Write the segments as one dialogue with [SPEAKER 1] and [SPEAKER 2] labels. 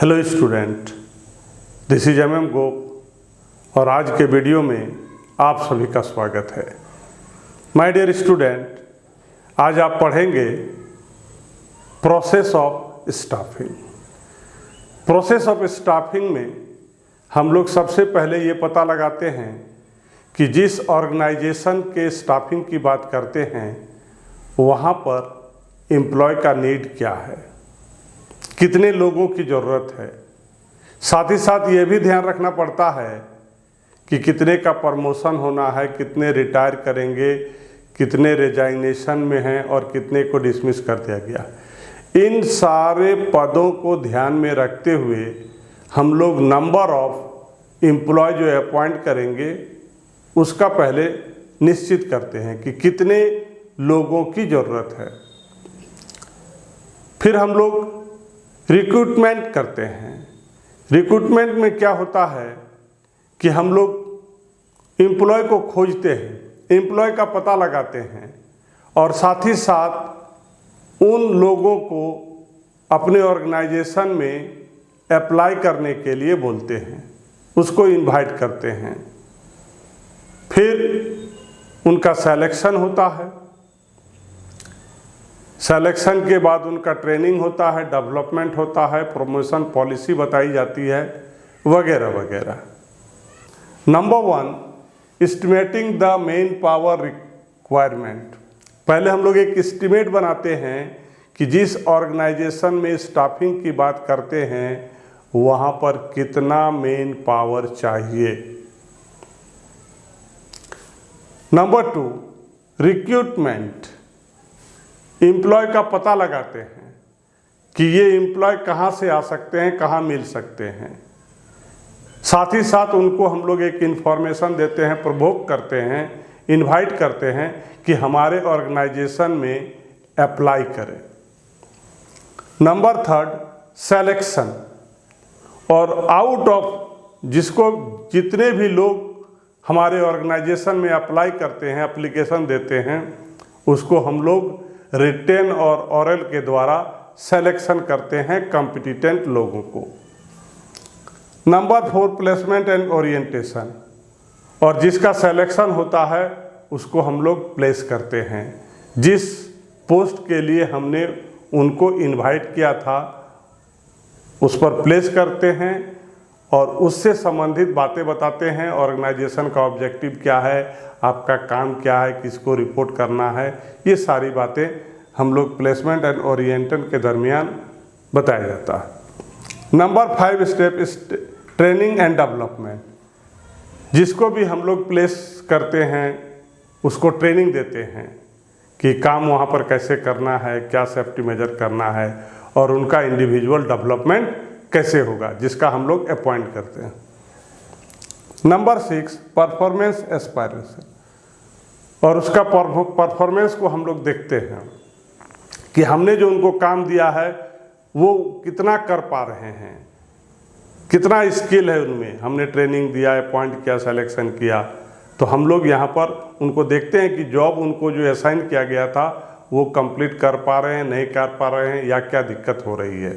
[SPEAKER 1] Hello student, this is M Gop और आज के वीडियो में आप सभी का स्वागत है। माय डियर स्टूडेंट, आज आप पढ़ेंगे process of staffing. Process of staffing में हम लोग सबसे पहले ये पता लगाते हैं कि जिस ऑर्गेनाइजेशन के स्टाफिंग की बात करते हैं वहाँ पर एम्प्लॉय का नीड क्या है, कितने लोगों की ज़रूरत है। साथ ही साथ ये भी ध्यान रखना पड़ता है कि कितने का प्रमोशन होना है, कितने रिटायर करेंगे, कितने रिजाइनेशन में हैं और कितने को डिसमिस कर दिया गया। इन सारे पदों को ध्यान में रखते हुए हम लोग नंबर ऑफ एम्प्लॉय जो अपॉइंट करेंगे उसका पहले निश्चित करते हैं कि कितने लोगों की ज़रूरत है। फिर हम लोग रिक्रूटमेंट करते हैं। रिक्रूटमेंट में क्या होता है कि हम लोग एम्प्लॉय को खोजते हैं, एम्प्लॉय का पता लगाते हैं और साथ ही साथ उन लोगों को अपने ऑर्गेनाइजेशन में अप्लाई करने के लिए बोलते हैं, उसको इनवाइट करते हैं। फिर उनका सिलेक्शन होता है। सिलेक्शन के बाद उनका ट्रेनिंग होता है, डेवलपमेंट होता है, प्रमोशन पॉलिसी बताई जाती है, वगैरह वगैरह। Number 1, estimating the manpower requirement. पहले हम लोग एक एस्टिमेट बनाते हैं कि जिस ऑर्गेनाइजेशन में स्टाफिंग की बात करते हैं वहाँ पर कितना मेन पावर चाहिए। Number 2, recruitment. एम्प्लॉय का पता लगाते हैं कि ये एम्प्लॉय कहाँ से आ सकते हैं, कहाँ मिल सकते हैं। साथ ही साथ उनको हम लोग एक इन्फॉर्मेशन देते हैं, प्रोवोक करते हैं, इनवाइट करते हैं कि हमारे ऑर्गेनाइजेशन में अप्लाई करें। Number 3, selection. और आउट ऑफ जिसको जितने भी लोग हमारे ऑर्गेनाइजेशन में अप्लाई करते हैं, एप्लीकेशन देते हैं, उसको हम लोग रिटेन और ओरल के द्वारा सिलेक्शन करते हैं कॉम्पिटिटेंट लोगों को। Number 4, placement and orientation. और जिसका सिलेक्शन होता है उसको हम लोग प्लेस करते हैं। जिस पोस्ट के लिए हमने उनको इनवाइट किया था उस पर प्लेस करते हैं और उससे संबंधित बातें बताते हैं। ऑर्गेनाइजेशन का ऑब्जेक्टिव क्या है, आपका काम क्या है, किसको रिपोर्ट करना है, ये सारी बातें हम लोग प्लेसमेंट एंड ओरिएंटेशन के दरमियान बताया जाता है। Number 5 step training and development. जिसको भी हम लोग प्लेस करते हैं उसको ट्रेनिंग देते हैं कि काम वहाँ पर कैसे करना है, क्या सेफ्टी मेजर करना है और उनका इंडिविजुअल डेवलपमेंट कैसे होगा, जिसका हम लोग अपॉइंट करते हैं। Number 6, performance aspiration. और उसका परफॉर्मेंस को हम लोग देखते हैं कि हमने जो उनको काम दिया है वो कितना कर पा रहे हैं, कितना स्किल है उनमें। हमने ट्रेनिंग दिया, अपॉइंट किया, सिलेक्शन किया, तो हम लोग यहाँ पर उनको देखते हैं कि जॉब उनको जो असाइन किया गया था वो कंप्लीट कर पा रहे हैं, नहीं कर पा रहे हैं, या क्या दिक्कत हो रही है।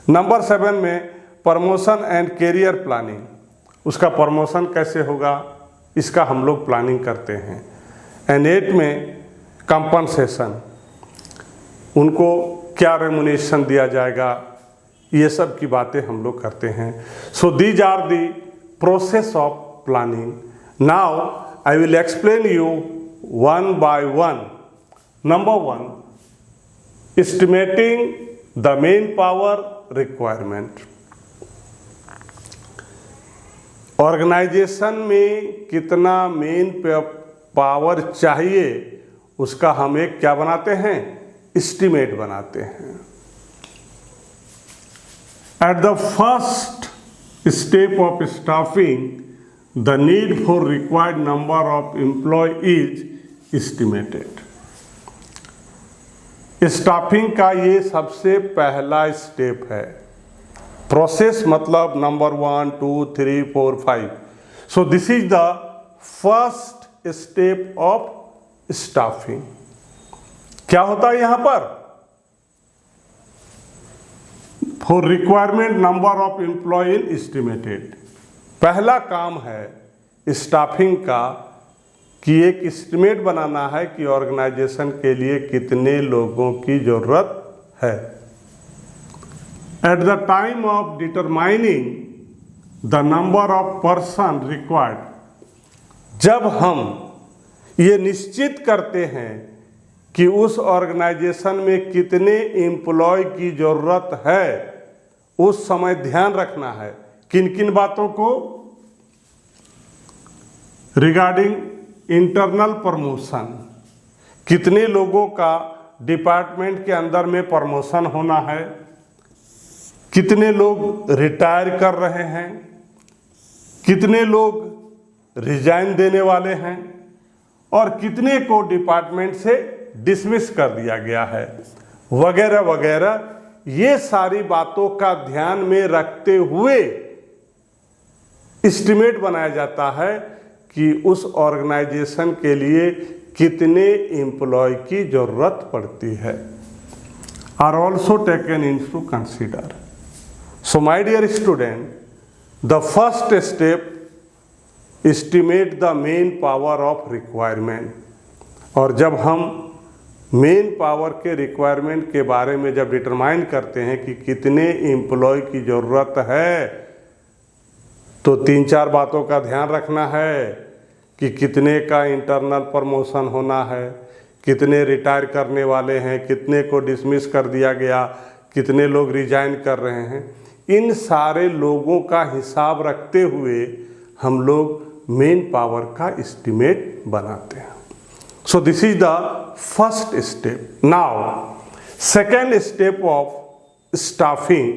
[SPEAKER 1] नंबर 7 में प्रमोशन एंड कैरियर प्लानिंग। उसका प्रमोशन कैसे होगा इसका हम लोग प्लानिंग करते हैं। एंड 8 में कंपनसेशन। उनको क्या रेमुनेशन दिया जाएगा, ये सब की बातें हम लोग करते हैं। So these are the process of planning. Now I will explain you one by one. Number 1, estimating the manpower requirement. Organisation में कितना मेन पावर चाहिए उसका हम एक क्या बनाते हैं, एस्टिमेट बनाते हैं। At the first step of staffing the need for required number of employee is estimated. Staffing का ये सबसे पहला स्टेप है। प्रोसेस मतलब number 1, 2, 3, 4, 5। So this is the first step of staffing. क्या होता है यहाँ पर? For requirement number of employee in estimated. पहला काम है स्टाफिंग का कि एक एस्टिमेट बनाना है कि ऑर्गेनाइजेशन के लिए कितने लोगों की ज़रूरत है। At the time of determining the number of person required, जब हम ये निश्चित करते हैं कि उस ऑर्गेनाइजेशन में कितने एम्प्लॉय की ज़रूरत है, उस समय ध्यान रखना है किन किन बातों को। रिगार्डिंग इंटरनल प्रमोशन, कितने लोगों का डिपार्टमेंट के अंदर में प्रमोशन होना है, कितने लोग रिटायर कर रहे हैं, कितने लोग रिजाइन देने वाले हैं और कितने को डिपार्टमेंट से डिसमिस कर दिया गया है, वगैरह वगैरह। ये सारी बातों का ध्यान में रखते हुए एस्टिमेट बनाया जाता है कि उस ऑर्गेनाइजेशन के लिए कितने एम्प्लॉय की ज़रूरत पड़ती है। Are also taken into consider. So my dear student, the first step estimate the manpower of requirement. और जब हम मेन पावर के रिक्वायरमेंट के बारे में जब डिटरमाइन करते हैं कि कितने एम्प्लॉय की ज़रूरत है, तो 3-4 बातों का ध्यान रखना है कि कितने का इंटरनल प्रमोशन होना है, कितने रिटायर करने वाले हैं, कितने को डिसमिस कर दिया गया, कितने लोग रिजाइन कर रहे हैं। इन सारे लोगों का हिसाब रखते हुए हम लोग मेन पावर का एस्टिमेट बनाते हैं। सो this is the first step. Now second step of staffing,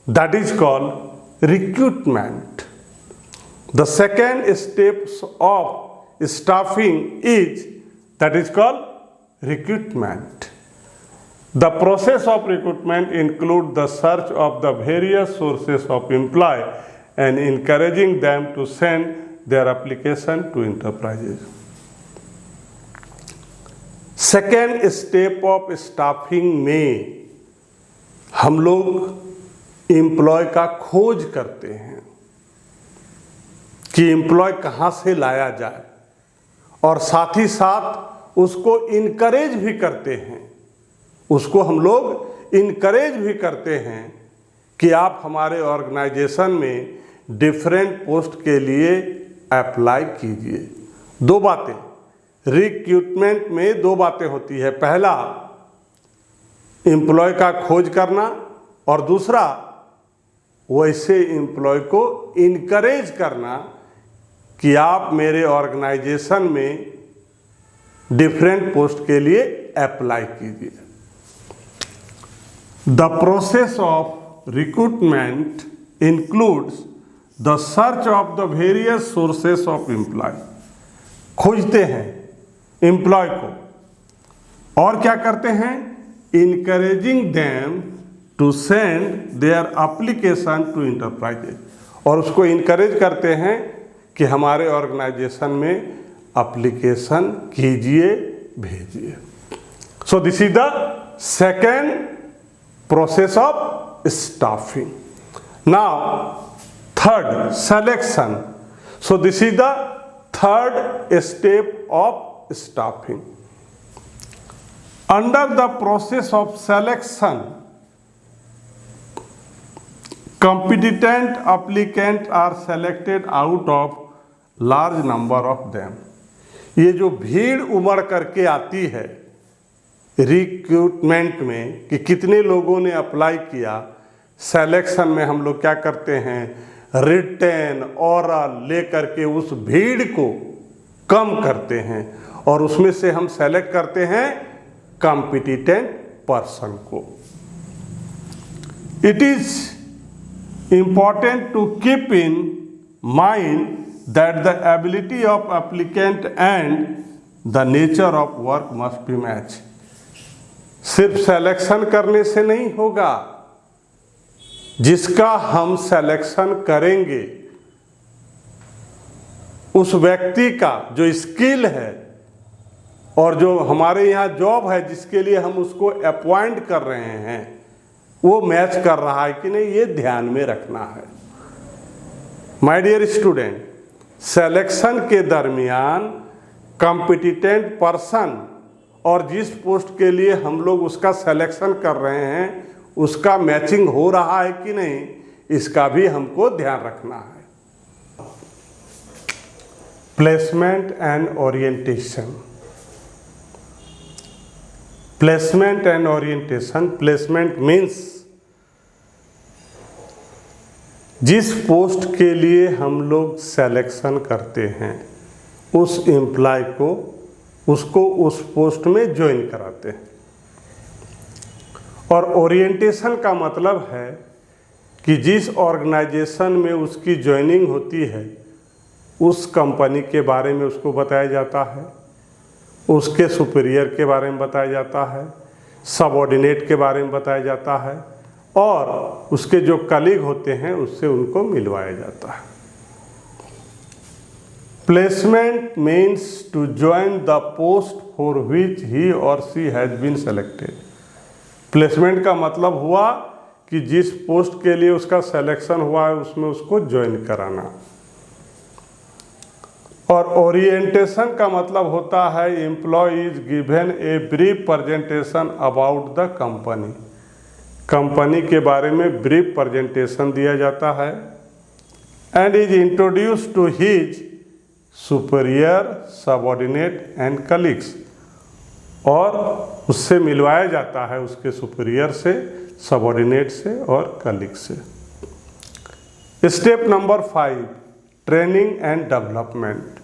[SPEAKER 1] that is called recruitment. The second step of staffing is that is called recruitment. The process of recruitment includes the search of the various sources of employee and encouraging them to send their application to enterprises. Second step of staffing में हम लोग employ का खोज करते हैं कि employ कहाँ से लाया जाए, और साथ ही साथ उसको इनकरेज भी करते हैं, उसको हम लोग इनकरेज भी करते हैं कि आप हमारे ऑर्गेनाइजेशन में डिफरेंट पोस्ट के लिए अप्लाई कीजिए। 2 बातें रिक्रूटमेंट में 2 बातें होती है। पहला एम्प्लॉय का खोज करना, और दूसरा वैसे एम्प्लॉय को इनकरेज करना कि आप मेरे ऑर्गेनाइजेशन में डिफरेंट पोस्ट के लिए अप्लाई कीजिए। The process of recruitment includes the search of the various sources of employee. खोजते हैं एम्प्लॉय को, और क्या करते हैं, encouraging them to send their application to enterprises, और उसको इनकरेज करते हैं कि हमारे ऑर्गेनाइजेशन में एप्लीकेशन कीजिए, भेजिए। सो this is the second process of staffing. Now third, selection. So this is the third step of staffing. Under the process of selection, competent applicants are selected out of large number of them। ये जो भीड़ उमड़ करके आती है recruitment में कि कितने लोगों ने अप्लाई किया, सिलेक्शन में हम लोग क्या करते हैं, रिटेन ओरल ले करके उस भीड़ को कम करते हैं, और उसमें से हम सेलेक्ट करते हैं कॉम्पिटिटेंट पर्सन को। It is important to keep in mind that the ability of applicant and the nature of work must be matched। सिर्फ सिलेक्शन करने से नहीं होगा, जिसका हम सिलेक्शन करेंगे उस व्यक्ति का जो स्किल है और जो हमारे यहाँ जॉब है जिसके लिए हम उसको अपॉइंट कर रहे हैं, वो मैच कर रहा है कि नहीं, ये ध्यान में रखना है। माय डियर स्टूडेंट, सिलेक्शन के दरमियान कॉम्पिटिटेंट पर्सन और जिस पोस्ट के लिए हम लोग उसका सिलेक्शन कर रहे हैं उसका मैचिंग हो रहा है कि नहीं, इसका भी हमको ध्यान रखना है। Placement and orientation. Placement and orientation. Placement means जिस पोस्ट के लिए हम लोग सिलेक्शन करते हैं उस एम्प्लॉय को उसको उस पोस्ट में ज्वाइन कराते हैं। और ओरिएंटेशन का मतलब है कि जिस ऑर्गेनाइजेशन में उसकी ज्वाइनिंग होती है उस कंपनी के बारे में उसको बताया जाता है, उसके सुपीरियर के बारे में बताया जाता है, सबऑर्डिनेट के बारे में बताया जाता है और उसके जो कलीग होते हैं उससे उनको मिलवाया जाता है। Placement means to join the post for which he और she has been selected. Placement का मतलब हुआ कि जिस पोस्ट के लिए उसका सिलेक्शन हुआ है उसमें उसको ज्वाइन कराना। और ओरिएंटेशन का मतलब होता है employee is given a brief presentation about the company. Company के बारे में ब्रीफ प्रेजेंटेशन दिया जाता है and is introduce to his superior, subordinate and colleagues. और उससे मिलवाया जाता है उसके सुपीरियर से, सबऑर्डिनेट से और कलीग से। Step number 5, training and development.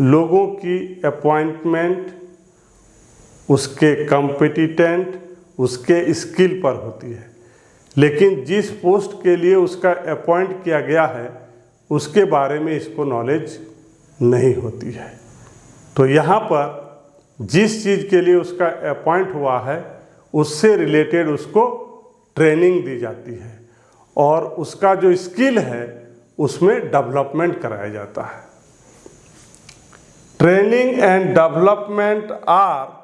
[SPEAKER 1] लोगों की अपॉइंटमेंट उसके कॉम्पिटिटेंट, उसके स्किल पर होती है, लेकिन जिस पोस्ट के लिए उसका अपॉइंट किया गया है उसके बारे में इसको नॉलेज नहीं होती है। तो यहाँ पर जिस चीज़ के लिए उसका अपॉइंट हुआ है उससे रिलेटेड उसको ट्रेनिंग दी जाती है और उसका जो स्किल है उसमें डेवलपमेंट कराया जाता है। Training and development are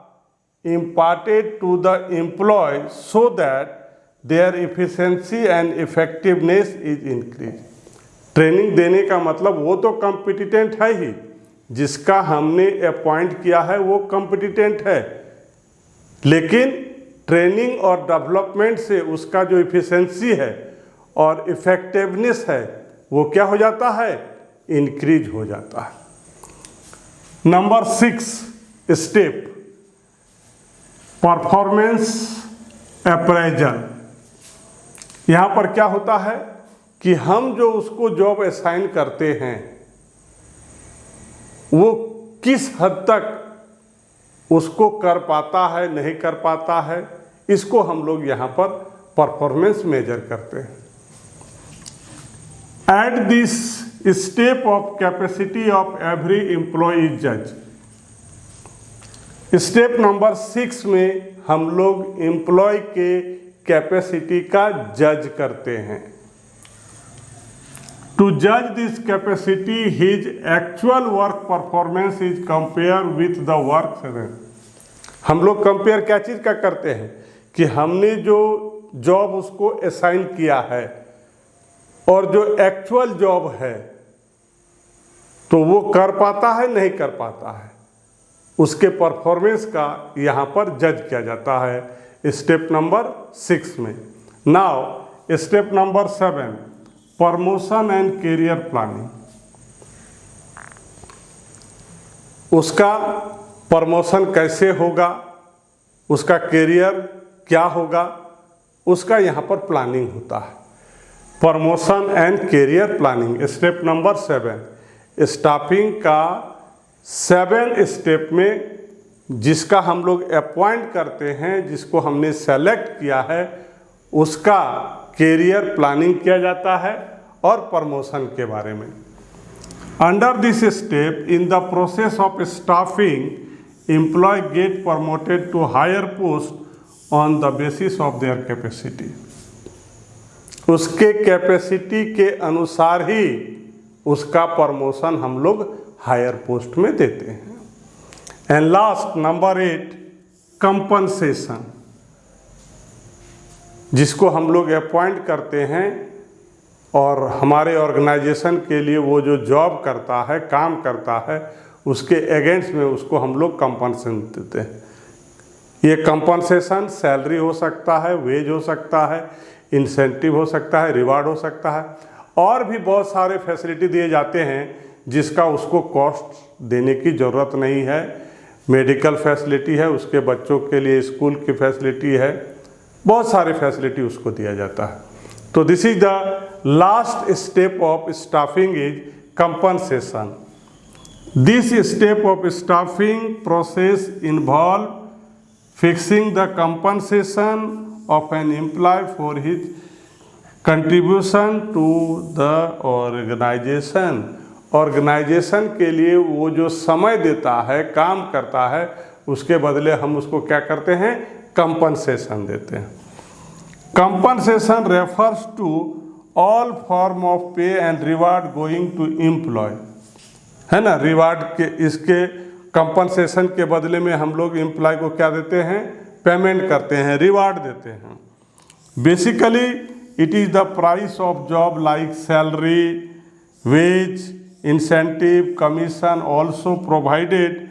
[SPEAKER 1] imparted to the employee so that their efficiency and effectiveness is increased। Training देने का मतलब वो तो कॉम्पिटिटेंट है ही, जिसका हमने अपॉइंट किया है वो कॉम्पिटिटेंट है, लेकिन ट्रेनिंग और डेवलपमेंट से उसका जो इफिशिएंसी है और इफेक्टिवनेस है वो क्या हो जाता है, इंक्रीज हो जाता है। Number 6 step, performance appraisal. यहाँ पर क्या होता है कि हम जो उसको जॉब असाइन करते हैं वो किस हद तक उसको कर पाता है, नहीं कर पाता है, इसको हम लोग यहाँ पर परफॉर्मेंस मेजर करते हैं। At this step of capacity of every employee is जज। स्टेप नंबर 6 में हम लोग एम्प्लॉय के कैपेसिटी का जज करते हैं। टू जज this capacity his actual work performance is compare with the work. हम लोग कंपेयर क्या चीज़ का करते हैं कि हमने जो जॉब उसको असाइन किया है और जो एक्चुअल जॉब है तो वो कर पाता है, नहीं कर पाता है, उसके परफॉर्मेंस का यहाँ पर जज किया जाता है स्टेप नंबर 6 में। Now step number 7, promotion and career planning. उसका प्रमोशन कैसे होगा, उसका कैरियर क्या होगा, उसका यहाँ पर प्लानिंग होता है। Promotion and career planning step number 7। Staffing का 7 स्टेप में जिसका हम लोग अपॉइंट करते हैं, जिसको हमने सेलेक्ट किया है, उसका कैरियर प्लानिंग किया जाता है और प्रमोशन के बारे में। Under this step in the process of staffing employee get promoted to higher post on the basis of their capacity. उसके कैपेसिटी के अनुसार ही उसका प्रमोशन हम लोग हायर पोस्ट में देते हैं। And last number 8, compensation. जिसको हम लोग अपॉइंट करते हैं और हमारे ऑर्गेनाइजेशन के लिए वो जो जॉब करता है, काम करता है, उसके अगेंस्ट में उसको हम लोग कंपनसेशन देते हैं। ये कंपनसेशन सैलरी हो सकता है, वेज हो सकता है, इंसेंटिव हो सकता है, रिवार्ड हो सकता है, और भी बहुत सारे फैसिलिटी दिए जाते हैं जिसका उसको कॉस्ट देने की ज़रूरत नहीं है। मेडिकल फैसिलिटी है, उसके बच्चों के लिए स्कूल की फैसिलिटी है, बहुत सारे फैसिलिटी उसको दिया जाता है। तो this is the last step of staffing is compensation. This step of staffing process involve fixing the compensation of an employee for his contribution to the organisation. Organisation के लिए वो जो समय देता है, काम करता है, उसके बदले हम उसको क्या करते हैं, कंपनसेशन देते हैं। Compensation refers to all form of pay and reward going to employ, है ना। रिवार्ड के इसके कंपनसेशन के बदले में हम लोग एम्प्लॉय को क्या देते हैं, पेमेंट करते हैं, रिवार्ड देते हैं। Basically it is the price of job like salary, wage, incentive, commission, also provided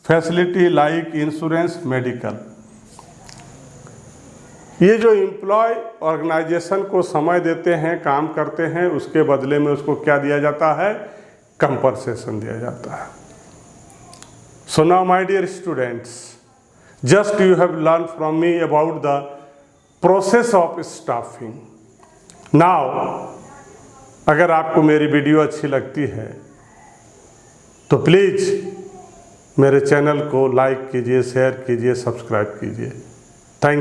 [SPEAKER 1] facility like insurance, medical. ये जो एम्प्लॉय ऑर्गेनाइजेशन को समय देते हैं, काम करते हैं, उसके बदले में उसको क्या दिया जाता है, कंपनसेशन दिया जाता है। So now my dear students, just you have learn from me about the process of staffing. Now अगर आपको मेरी वीडियो अच्छी लगती है तो प्लीज़ मेरे चैनल को लाइक कीजिए, शेयर कीजिए, सब्सक्राइब कीजिए।